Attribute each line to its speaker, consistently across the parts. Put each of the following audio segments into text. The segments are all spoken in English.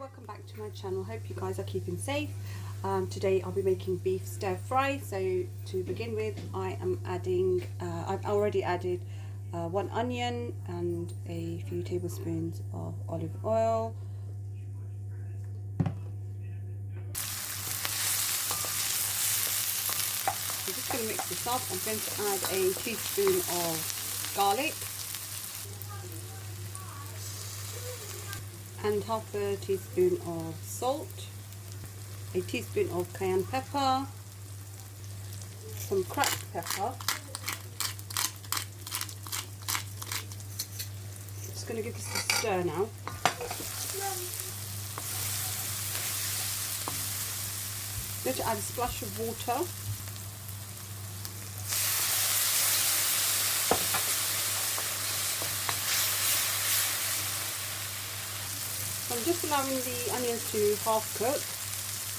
Speaker 1: welcome back to my channel. Hope you guys are keeping safe. Today I'll be making beef stir fry. So to begin with, I am adding I've already added 1 onion and a few tablespoons of olive oil. I'm just going to mix this up. I'm going to add a teaspoon of garlic and half a teaspoon of salt, a teaspoon of cayenne pepper, some cracked pepper. Just going to give this a stir now. I'm going to add a splash of water. So I'm just allowing the onions to half cook,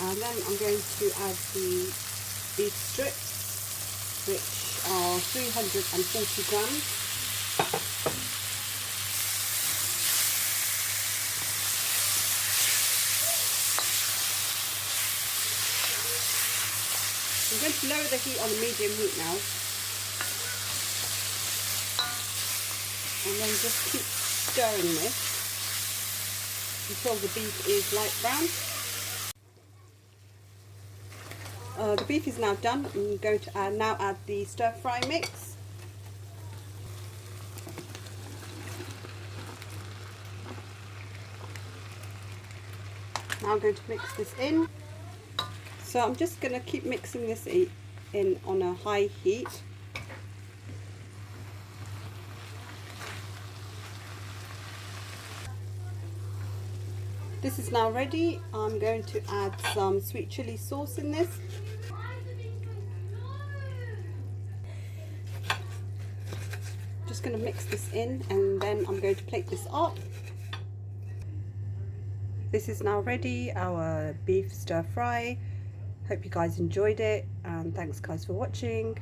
Speaker 1: and then I'm going to add the beef strips, which are 340 grams. I'm going to lower the heat on a medium heat now, and then just keep stirring this until the beef is light brown. The beef is now done. I'm going to add the stir fry mix. Now I'm going to mix this in. So I'm just going to keep mixing this in on a high heat. This is now ready. I'm going to add some sweet chili sauce in this. Just going to mix this in, and then I'm going to plate this up. This is now ready, our beef stir fry. Hope you guys enjoyed it, and thanks guys for watching.